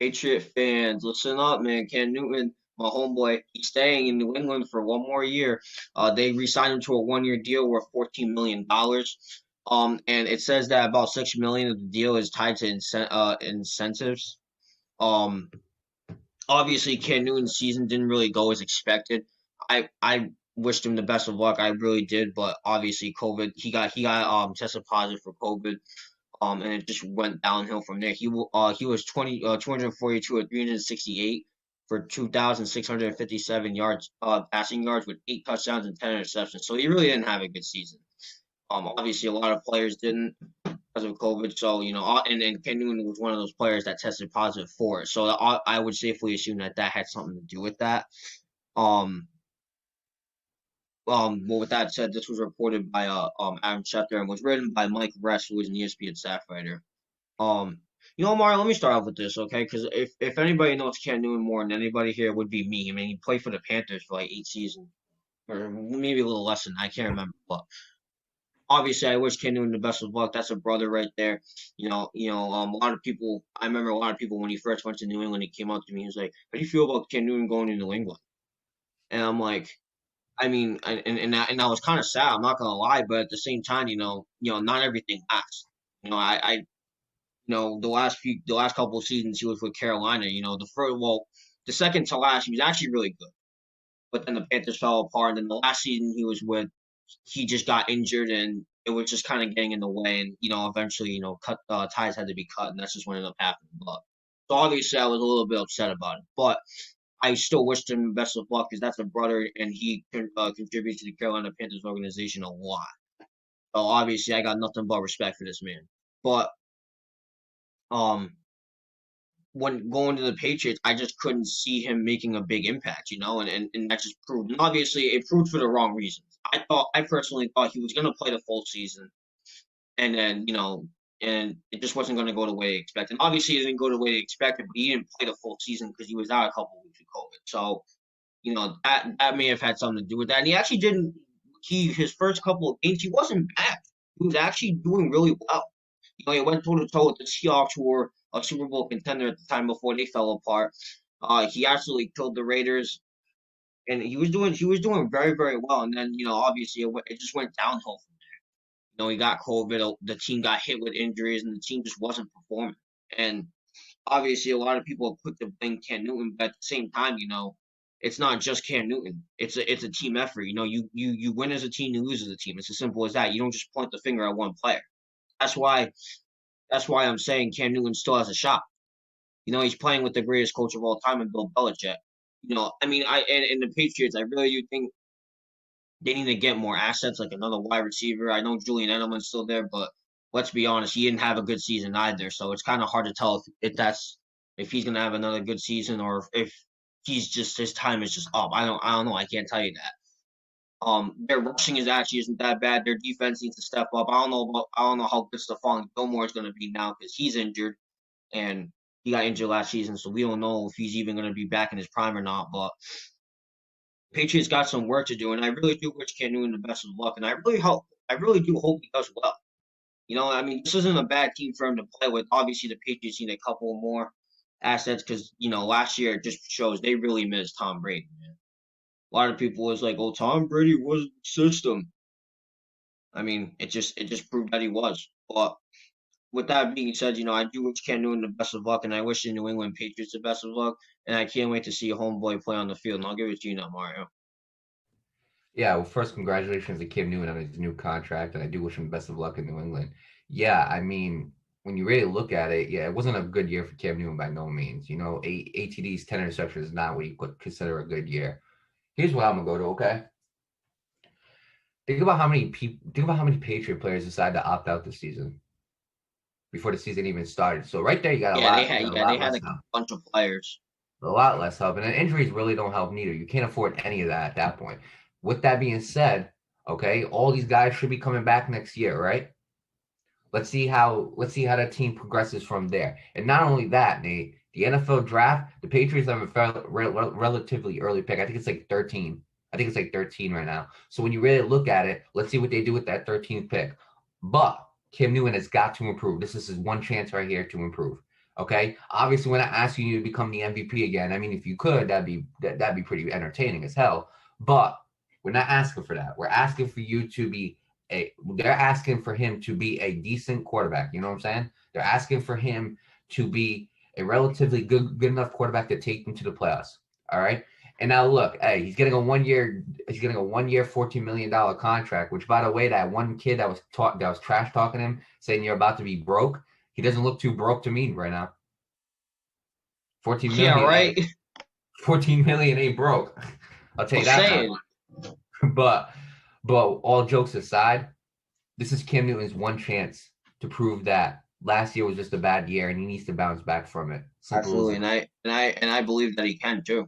Patriot fans, listen up, man. Cam Newton, my homeboy, he's staying in New England for one more year. They re-signed him to a one-year deal worth $14 million. And it says that about $6 million of the deal is tied to incentives. Um, Obviously, Cam Newton's season didn't really go as expected. I wished him the best of luck. I really did, but obviously, COVID, he got tested positive for COVID. And it just went downhill from there. He was 242 or 368 for 2,657 yards passing yards with 8 touchdowns and 10 interceptions. So he really didn't have a good season. Obviously a lot of players didn't because of COVID. So and Ken Newton was one of those players that tested positive for it. So I would safely assume that that had something to do with that. Um, well, with that said, this was reported by Adam Schefter and was written by Mike Ress, who is an ESPN staff writer. Um, Mario, let me start off with this, okay? Because if anybody knows Cam Newton more than anybody here, it would be me. I mean, he played for the Panthers for like 8 seasons, or maybe a little less than that. I can't remember, but obviously, I wish Cam Newton the best of luck. That's a brother right there. A lot of people. I remember a lot of people when he first went to New England. He came up to me. He was like, "How do you feel about Cam Newton going to New England?" And I'm like, I mean, and I was kind of sad. I'm not gonna lie, but at the same time, not everything lasts. The last couple of seasons he was with Carolina. The second to last, he was actually really good. But then the Panthers fell apart. And then the last season he was with, he just got injured, and it was just kind of getting in the way. And eventually, ties had to be cut, and that's just what ended up happening. But so obviously, I was a little bit upset about it. But I still wished him best of luck because that's a brother, and he contributes to the Carolina Panthers organization a lot. So obviously, I got nothing but respect for this man. But um, when going to the Patriots, I just couldn't see him making a big impact, and that just proved. And obviously, it proved for the wrong reasons. I personally thought he was going to play the full season, and then and it just wasn't going to go the way he expected. And obviously, it didn't go the way he expected, but he didn't play the full season because he was out a couple of weeks with COVID. So that may have had something to do with that. And he actually didn't. His first couple of games, he wasn't bad. He was actually doing really well. He went toe to toe with the Seahawks, who were a Super Bowl contender at the time before they fell apart. He absolutely killed the Raiders, and he was doing very very well. And then obviously it just went downhill from there. He got COVID. The team got hit with injuries, and the team just wasn't performing. And obviously, a lot of people are quick to blame Cam Newton, but at the same time, it's not just Cam Newton. It's a team effort. You win as a team, you lose as a team. It's as simple as that. You don't just point the finger at one player. That's why I'm saying Cam Newton still has a shot. He's playing with the greatest coach of all time in Bill Belichick. I mean, and the Patriots, I really do think they need to get more assets, like another wide receiver. I know Julian Edelman's still there, but let's be honest, he didn't have a good season either. So it's kind of hard to tell if he's gonna have another good season or if his time is just up. I don't know. I can't tell you that. Their rushing isn't that bad. Their defense needs to step up. I don't know how good Stephon Gilmore is going to be now because he's injured and he got injured last season, so we don't know if he's even going to be back in his prime or not. But Patriots got some work to do, and I really do wish Cam Newton the best of luck, and I really do hope he does well. I mean, this isn't a bad team for him to play with. Obviously, the Patriots need a couple more assets because last year it just shows they really missed Tom Brady, man. A lot of people was like, "Oh, Tom Brady was the system." I mean, it just proved that he was. But with that being said, I do wish Cam Newton the best of luck, and I wish the New England Patriots the best of luck, and I can't wait to see a homeboy play on the field. And I'll give it to you now, Mario. Yeah, well, first, congratulations to Cam Newton on his new contract, and I do wish him best of luck in New England. Yeah, I mean, when you really look at it, yeah, it wasn't a good year for Cam Newton by no means. ATD's 10 interceptions is not what you could consider a good year. Here's what I'm gonna go to. Okay, think about how many Patriot players decided to opt out this season before the season even started. So right there, you got a They lot had less like a help, bunch of players. a lot less help, and then injuries really don't help neither. You can't afford any of that at that point. With that being said, okay, all these guys should be coming back next year, right? Let's see how that team progresses from there. And not only that, Nate, the NFL draft, the Patriots have a relatively early pick. I think it's like 13. I think it's like 13 right now. So when you really look at it, let's see what they do with that 13th pick. But Cam Newton has got to improve. This is his one chance right here to improve. Okay, obviously, we're not asking you to become the MVP again. I mean, if you could, that'd be pretty entertaining as hell. But we're not asking for that. We're asking for you to be a. They're asking for him to be a decent quarterback. You know what I'm saying? They're asking for him to be a relatively good enough quarterback to take them to the playoffs. All right. And now look, hey, he's getting a 1 year, $14 million contract. Which, by the way, that one kid that was trash talking him, saying you're about to be broke. He doesn't look too broke to me right now. 14 Yeah, million, hey, right. 14 million ain't broke. I'll tell I'm you that much. saying. But all jokes aside, this is Cam Newton's one chance to prove that last year was just a bad year and he needs to bounce back from it. Simple as Absolutely, that. and I believe that he can too.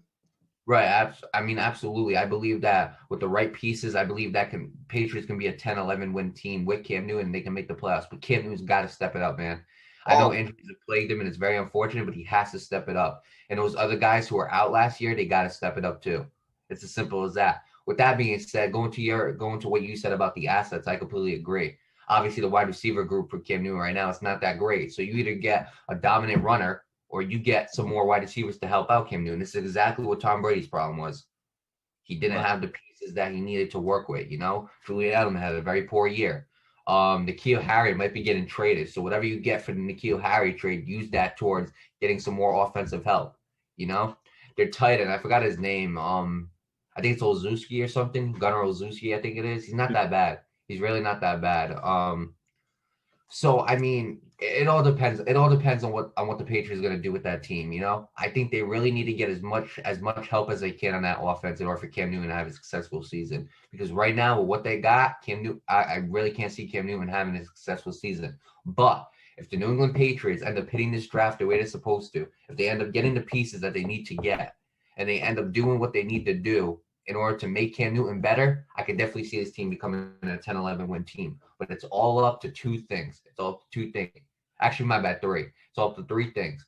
Right. I mean, absolutely. I believe that with the right pieces, I believe that Patriots can be a 10, 11 win team with Cam Newton. They can make the playoffs, but Cam Newton's got to step it up, man. I know Oh, injuries have plagued him and it's very unfortunate, but he has to step it up. And those other guys who were out last year, they got to step it up too. It's as simple as that. With that being said, going to what you said about the assets, I completely agree. Obviously, the wide receiver group for Cam Newton right now is not that great. So you either get a dominant runner or you get some more wide receivers to help out Cam Newton. This is exactly what Tom Brady's problem was. He didn't right. have the pieces that he needed to work with. Julian Edelman had a very poor year. N'Keal Harry might be getting traded, so whatever you get for the N'Keal Harry trade, use that towards getting some more offensive help. You know, their tight end, I forgot his name. I think it's Olszewski or something. Gunnar Olszewski, I think it is. He's not that bad. He's really not that bad. So I mean, it all depends. It all depends on what the Patriots are going to do with that team. I think they really need to get as much help as they can on that offense in order for Cam Newton to have a successful season. Because right now, with what they got, Cam Newton, I really can't see Cam Newton having a successful season. But if the New England Patriots end up hitting this draft the way they're supposed to, if they end up getting the pieces that they need to get, and they end up doing what they need to do in order to make Cam Newton better, I could definitely see this team becoming a 10, 11 win team. But it's all up to two things. It's all up to two things. Actually, my bad, three. It's all up to three things.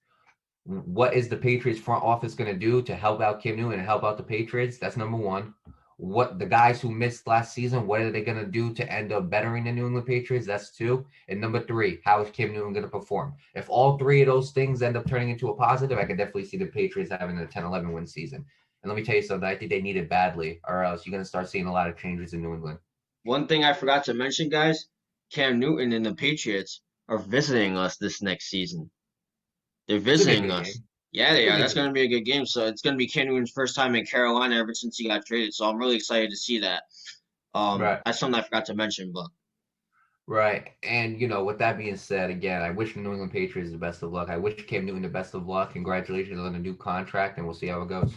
What is the Patriots front office going to do to help out Cam Newton and help out the Patriots? That's number one. What the guys who missed last season, what are they going to do to end up bettering the New England Patriots? That's two. And number three, how is Cam Newton going to perform? If all three of those things end up turning into a positive, I could definitely see the Patriots having a 10, 11 win season. And let me tell you something, I think they need it badly, or else you're going to start seeing a lot of changes in New England. One thing I forgot to mention, guys, Cam Newton and the Patriots are visiting us this next season. They're It's going to be a visiting good us. game. Yeah, It's they going are. to be That's a good going game. to be a good game. So it's going to be Cam Newton's first time in Carolina ever since he got traded. So I'm really excited to see that. Right. That's something I forgot to mention, but Right. And, with that being said, again, I wish the New England Patriots the best of luck. I wish Cam Newton the best of luck. Congratulations on the new contract, and we'll see how it goes.